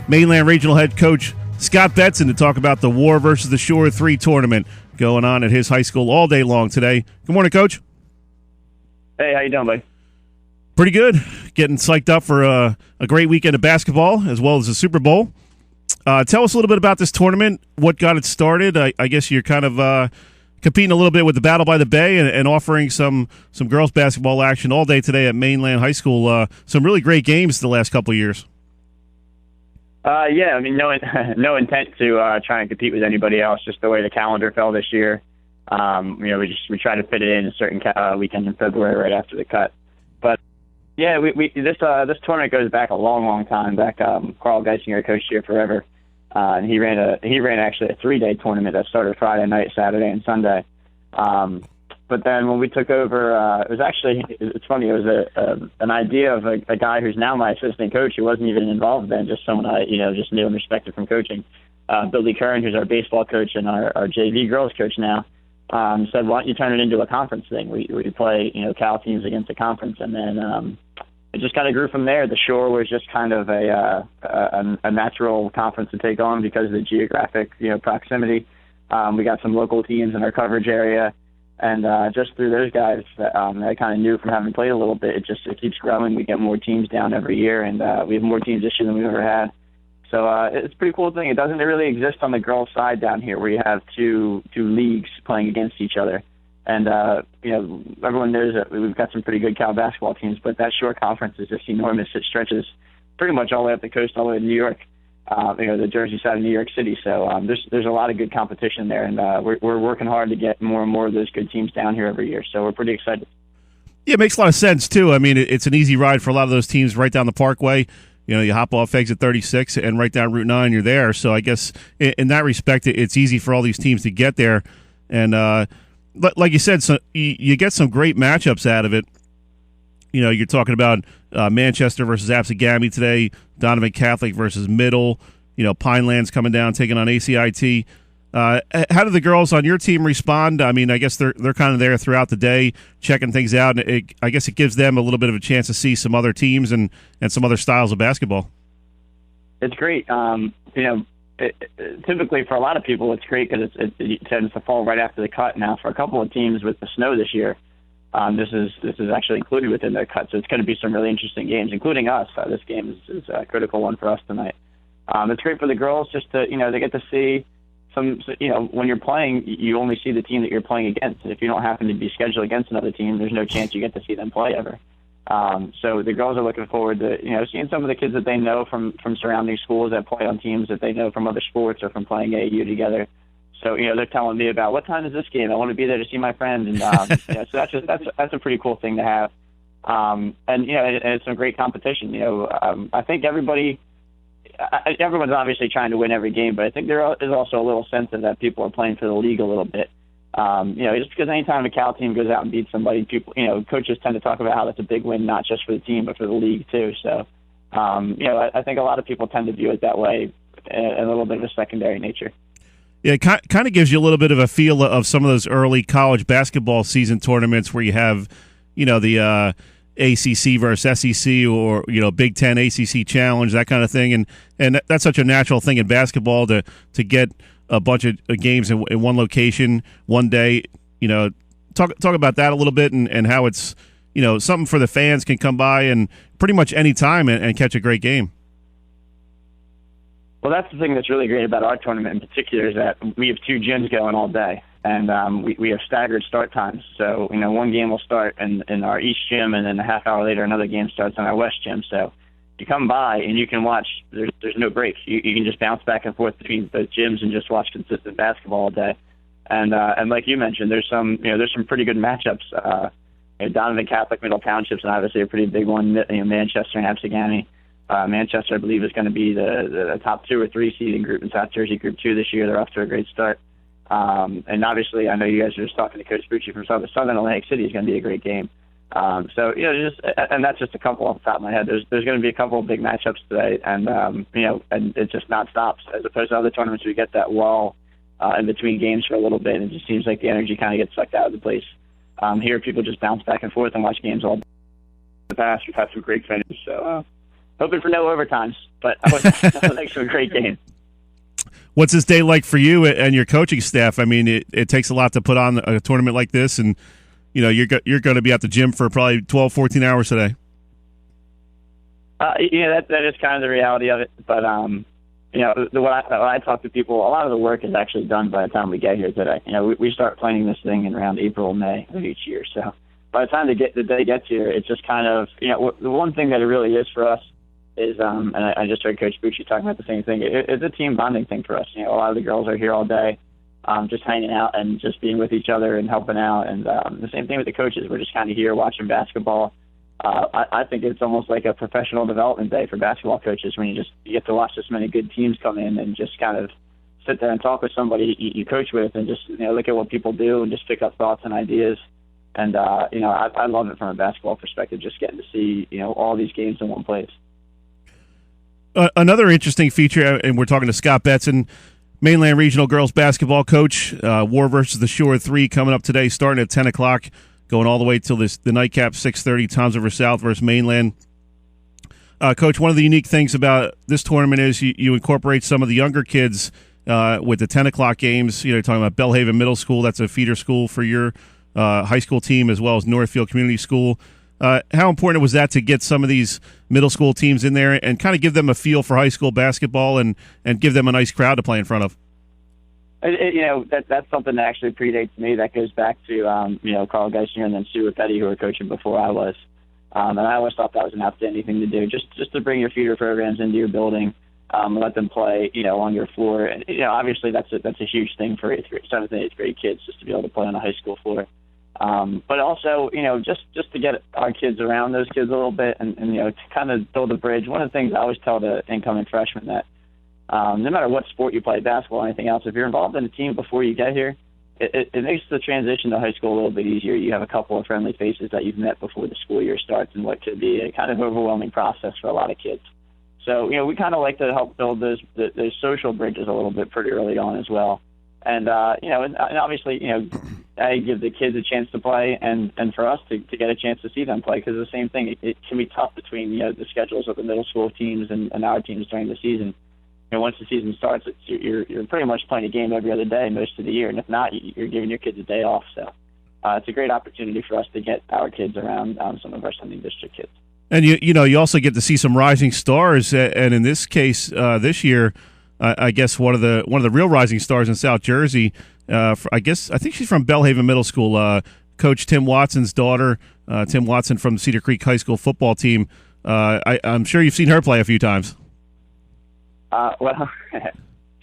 Mainland Regional Head Coach Scott Betson to talk about the War versus the Shore 3 tournament going on at his high school all day long today. Good morning, Coach. Hey, how you doing, buddy? Pretty good. Getting psyched up for a great weekend of basketball as well as the Super Bowl. Tell us a little bit about this tournament, what got it started. I guess you're kind of competing a little bit with the Battle by the Bay and offering some girls basketball action all day today at Mainland High School. Some really great games the last couple of years. Yeah, I mean, no intent to try and compete with anybody else. Just the way the calendar fell this year. We try to fit it in a certain weekend in February right after the cut. But yeah, this tournament goes back a long time back. Carl Geisinger coached here forever, and he ran actually a 3-day tournament that started Friday night, Saturday, and Sunday. But then when we took over, it's funny. It was an idea of a guy who's now my assistant coach, who wasn't even involved then, just someone I just knew and respected from coaching. Billy Curran, who's our baseball coach and our JV girls coach now, said, "Why don't you turn it into a conference thing? We play Cal teams against the conference," and then it just kind of grew from there. The Shore was just kind of a natural conference to take on because of the geographic proximity. We got some local teams in our coverage area. And just through those guys that I kind of knew from having played a little bit, it keeps growing. We get more teams down every year, and we have more teams this year than we've ever had. So it's a pretty cool thing. It doesn't really exist on the girls' side down here, where you have two leagues playing against each other. And everyone knows that we've got some pretty good Cal basketball teams, but that Shore Conference is just enormous. It stretches pretty much all the way up the coast, all the way to New York. The Jersey side of New York City. So there's a lot of good competition there, and we're working hard to get more and more of those good teams down here every year. So we're pretty excited. Yeah, it makes a lot of sense, too. I mean, it's an easy ride for a lot of those teams right down the Parkway. You hop off exit 36 and right down Route 9, you're there. So I guess in that respect, it's easy for all these teams to get there. And like you said, so you get some great matchups out of it. You're talking about Manchester versus Absegami today, Donovan Catholic versus Middle, Pineland's coming down, taking on ACIT. How do the girls on your team respond? I mean, I guess they're kind of there throughout the day, checking things out, and I guess it gives them a little bit of a chance to see some other teams and some other styles of basketball. It's great. Typically for a lot of people, it's great because it tends to fall right after the cut. Now, for a couple of teams with the snow this year, this is actually included within their cut, so it's going to be some really interesting games, including us. This game is a critical one for us tonight. It's great for the girls just to they get to see some. When you're playing, you only see the team that you're playing against. If you don't happen to be scheduled against another team, there's no chance you get to see them play ever. So the girls are looking forward to seeing some of the kids that they know from surrounding schools that play on teams that they know from other sports or from playing AAU together. So they're telling me about what time is this game? I want to be there to see my friend, and so that's a pretty cool thing to have. And it's some great competition. I think everyone's obviously trying to win every game, but I think there is also a little sense of that people are playing for the league a little bit. Just because anytime a Cal team goes out and beats somebody, people, coaches tend to talk about how that's a big win, not just for the team but for the league too. So, I think a lot of people tend to view it that way, a little bit of a secondary nature. Yeah, it kind of gives you a little bit of a feel of some of those early college basketball season tournaments where you have, the ACC versus SEC or, Big Ten ACC Challenge, that kind of thing. And that's such a natural thing in basketball to get a bunch of games in one location one day. Talk about that a little bit and how it's, something for the fans can come by and pretty much any time and catch a great game. Well, that's the thing that's really great about our tournament in particular is that we have 2 gyms going all day, and we have staggered start times. So, one game will start in our East gym, and then a half hour later another game starts in our West gym. So you come by and you can watch. There's no break. You can just bounce back and forth between both gyms and just watch consistent basketball all day. And like you mentioned, there's some pretty good matchups. Donovan Catholic, Middle Townships, and obviously a pretty big one. Manchester and Absegami. Manchester, I believe, is going to be the top 2 or 3 seed in Group in South Jersey Group 2 this year. They're off to a great start. And obviously, I know you guys are just talking to Coach Bucci from Southern Atlantic City. Is going to be a great game. And that's just a couple off the top of my head. There's going to be a couple of big matchups today, and and it just not stops. As opposed to other tournaments, we get that lull in between games for a little bit, and it just seems like the energy kind of gets sucked out of the place. Here, people just bounce back and forth and watch games all day. In the past, we've had some great finishes, so hoping for no overtimes, but I was actually a great game. What's this day like for you and your coaching staff? I mean, it takes a lot to put on a tournament like this, and you're going to be at the gym for probably 12, 14 hours today. That is kind of the reality of it. But when I talk to people, a lot of the work is actually done by the time we get here today. We start planning this thing in around April, May of each year. So by the time the day gets here, it's just kind of the one thing that it really is for us is, and I just heard Coach Bucci talking about the same thing. It's a team bonding thing for us. A lot of the girls are here all day, just hanging out and just being with each other and helping out. And the same thing with the coaches. We're just kind of here watching basketball. I think it's almost like a professional development day for basketball coaches when you get to watch this many good teams come in and just kind of sit there and talk with somebody you coach with and just look at what people do and just pick up thoughts and ideas. And I love it from a basketball perspective, just getting to see all these games in one place. Another interesting feature, and we're talking to Scott Betson, Mainland Regional Girls Basketball Coach. War versus the Shore 3 coming up today, starting at 10 o'clock, going all the way till the nightcap, 6:30, Toms River South versus Mainland. Coach, one of the unique things about this tournament is you incorporate some of the younger kids with the 10 o'clock games. You're talking about Bellhaven Middle School. That's a feeder school for your high school team, as well as Northfield Community School. How important was that to get some of these middle school teams in there and kind of give them a feel for high school basketball and give them a nice crowd to play in front of? That's something that actually predates me. That goes back to Carl Geisner and then Sue Petty, who were coaching before I was. And I always thought that was an outstanding thing to do, just to bring your feeder programs into your building, let them play, on your floor. And obviously that's a huge thing for 7th and 8th grade kids, just to be able to play on a high school floor. But also, just to get our kids around those kids a little bit and to kind of build a bridge. One of the things I always tell the incoming freshmen that no matter what sport you play, basketball or anything else, if you're involved in a team before you get here, it makes the transition to high school a little bit easier. You have a couple of friendly faces that you've met before the school year starts in what could be a kind of overwhelming process for a lot of kids. So, we kind of like to help build those social bridges a little bit pretty early on as well. And, and obviously, I give the kids a chance to play and for us to get a chance to see them play, because the same thing, it can be tough between, the schedules of the middle school teams and our teams during the season. Once the season starts, you're pretty much playing a game every other day most of the year, and if not, you're giving your kids a day off. So it's a great opportunity for us to get our kids around some of our Sunday District kids. And you also get to see some rising stars, and in this case, this year, I guess one of the real rising stars in South Jersey. I think she's from Bellhaven Middle School. Coach Tim Watson's daughter, Tim Watson from the Cedar Creek High School football team. I'm sure you've seen her play a few times. Well,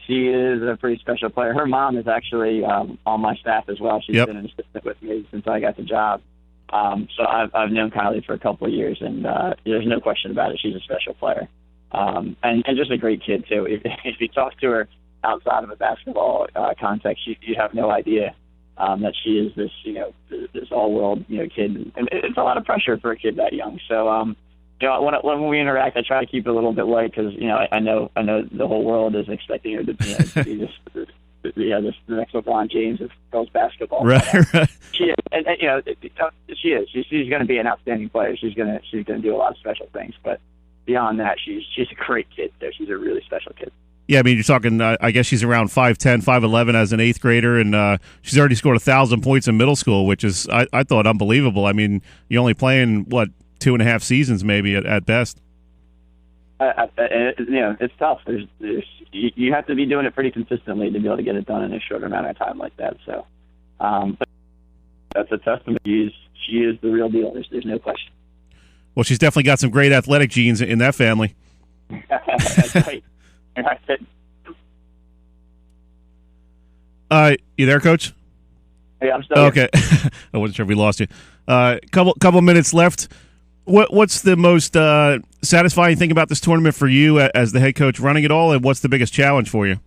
she is a pretty special player. Her mom is actually on my staff as well. She's been an assistant with me since I got the job. So I've known Kylie for a couple of years, and there's no question about it. She's a special player. And just a great kid, too. If you talk to her outside of a basketball context, you have no idea that she is this, this all-world, kid. And it's a lot of pressure for a kid that young. So, when we interact, I try to keep it a little bit light because, I know the whole world is expecting her to be this the next LeBron James of girls basketball. Right. She is, and she is. She's going to be an outstanding player. She's going to do a lot of special things. But beyond that, she's a great kid. So she's a really special kid. Yeah, I mean, you're talking, I guess she's around 5'10", 5'11" as an 8th grader, and she's already scored 1,000 points in middle school, which is, I thought, unbelievable. I mean, you're only playing, 2.5 seasons maybe at best. It's tough. You have to be doing it pretty consistently to be able to get it done in a short amount of time like that. So, but that's a testament. She is the real deal. There's no question. Well, she's definitely got some great athletic genes in that family. That's right. You there, Coach? Hey, I'm still okay. I wasn't sure if we lost you. Couple minutes left. What's the most satisfying thing about this tournament for you as the head coach running it all, and what's the biggest challenge for you?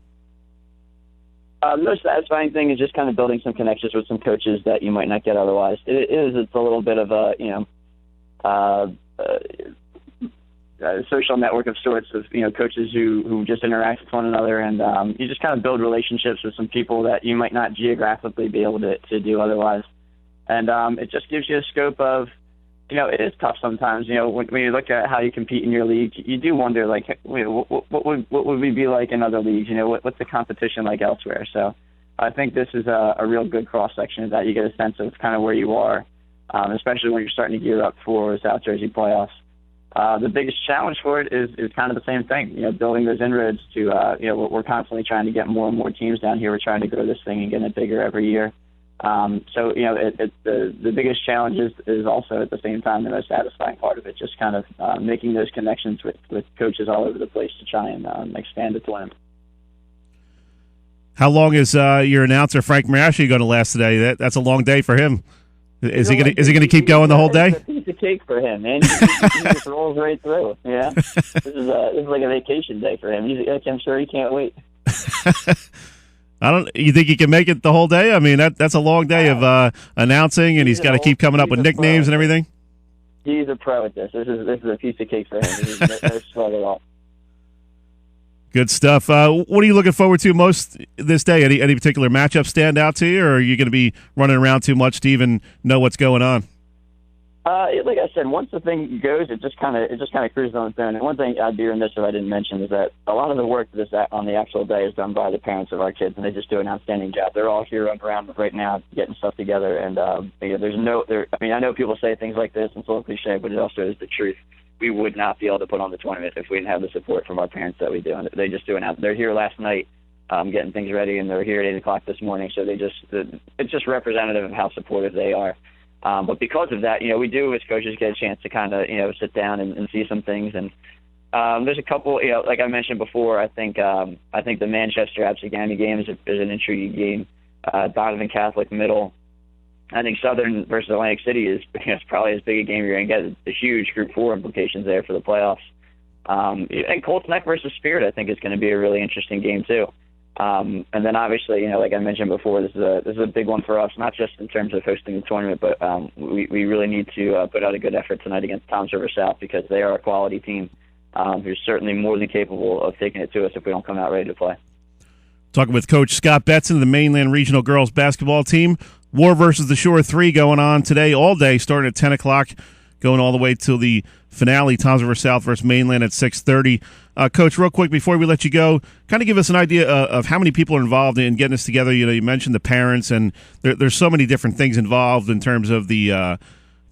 The most satisfying thing is just kind of building some connections with some coaches that you might not get otherwise. It's a little bit of a social network of sorts of coaches who just interact with one another, and you just kind of build relationships with some people that you might not geographically be able to do otherwise. And it just gives you a scope of it is tough sometimes. When you look at how you compete in your league, you do wonder, like, what would we be like in other leagues? What's the competition like elsewhere? So I think this is a real good cross-section of that. You get a sense of kind of where you are, especially when you're starting to gear up for South Jersey playoffs. The biggest challenge for it is kind of the same thing, building those inroads to, we're constantly trying to get more and more teams down here. We're trying to grow this thing and get it bigger every year. So the biggest challenge is also at the same time the most satisfying part of it, just kind of making those connections with coaches all over the place to try and expand the tournament. How long is your announcer Frank Marasci going to last today? That's a long day for him. Is he going to keep going the whole day? It's a piece of cake for him, man. He just rolls right through. Yeah, this is like a vacation day for him. I'm sure he can't wait. You think he can make it the whole day? I mean, that's a long day of announcing, and he's got to keep coming up with nicknames and everything. He's a pro at this. This is a piece of cake for him. He's no sweat at all. Good stuff. What are you looking forward to most this day? Any particular matchup stand out to you, or are you going to be running around too much to even know what's going on? Like I said, once the thing goes, it just kind of cruises on its own. And one thing I'd be remiss if I didn't mention is that a lot of the work on the actual day is done by the parents of our kids, and they just do an outstanding job. They're all here around right now getting stuff together, and I know people say things like this, and it's a little cliche, but it also is the truth. We would not be able to put on the tournament if we didn't have the support from our parents that we do. And they just do it. They're here last night getting things ready, and they're here at 8 o'clock this morning. So it's just representative of how supportive they are. But because of that, we do as coaches get a chance to kind of, sit down and see some things. And there's a couple, like I mentioned before, I think the Manchester-Absegami game is an intriguing game. Donovan Catholic Middle. I think Southern versus Atlantic City is probably as big a game you're going to get. The huge Group 4 implications there for the playoffs. And Colts Neck versus Spirit, I think, is going to be a really interesting game too. And then obviously, like I mentioned before, this is a big one for us, not just in terms of hosting the tournament, but we really need to put out a good effort tonight against Toms River South, because they are a quality team who's certainly more than capable of taking it to us if we don't come out ready to play. Talking with Coach Scott Betson of the Mainland Regional Girls Basketball Team. War versus the Shore 3 going on today all day, starting at 10 o'clock, going all the way till the finale, Toms River South versus Mainland at 6:30. Coach, real quick before we let you go, kind of give us an idea of how many people are involved in getting this together. You mentioned the parents, and there's so many different things involved in terms of the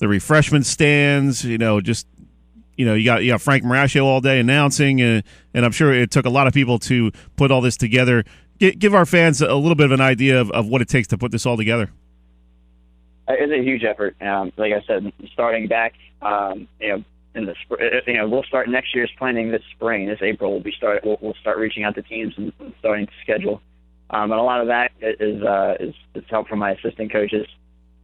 refreshment stands. You got Frank Marascio all day announcing, and I'm sure it took a lot of people to put all this together. Give our fans a little bit of an idea of what it takes to put this all together. It's a huge effort. Like I said, starting back, in the we'll start next year's planning this spring. This April, we'll start reaching out to teams and starting to schedule. And a lot of that is help from my assistant coaches,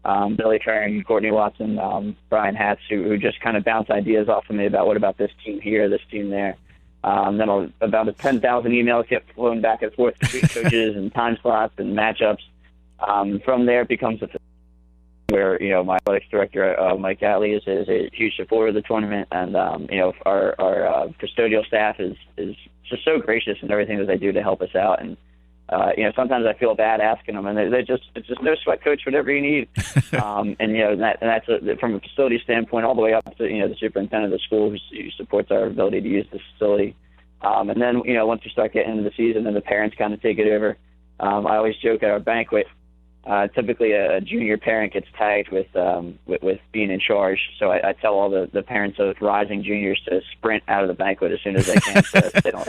Billy Kern, Courtney Watson, Brian Hatz, who just kind of bounce ideas off of me about what about this team here, this team there. Then about 10,000 emails get flown back and forth between coaches and time slots and matchups. From there, it becomes where my athletics director Mike Gatley is a huge supporter of the tournament, and our custodial staff is just so gracious in everything that they do to help us out. And sometimes I feel bad asking them, and it's just no sweat, coach, whatever you need. That's from a facility standpoint all the way up to the superintendent of the school who supports our ability to use the facility. And then once we start getting into the season, then the parents kind of take it over. I always joke at our banquet. Typically, a junior parent gets tagged with being in charge. So I tell all the parents of rising juniors to sprint out of the banquet as soon as they can. So they don't.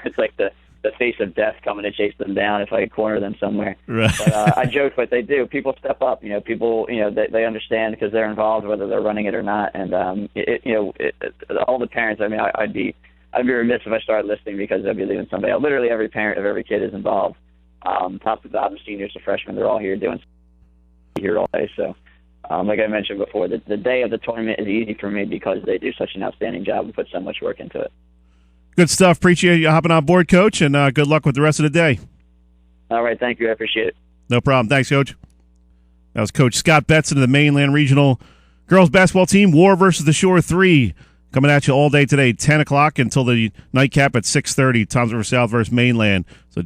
It's like the face of death coming to chase them down if I corner them somewhere. Right. But I joke, but they do. People step up. People. They understand because they're involved, whether they're running it or not. And all the parents. I mean, I'd be remiss if I started listing because I'd be leaving somebody out. Literally every parent of every kid is involved. Top to bottom, seniors to freshmen, they're all here all day. So, like I mentioned before, the day of the tournament is easy for me because they do such an outstanding job and put so much work into it. Good stuff. Appreciate you hopping on board, Coach, and good luck with the rest of the day. All right, thank you. I appreciate it. No problem. Thanks, Coach. That was Coach Scott Betson of the Mainland Regional Girls Basketball Team. War versus the Shore 3 coming at you all day today, 10 o'clock until the nightcap at 6:30. Toms River South versus Mainland. So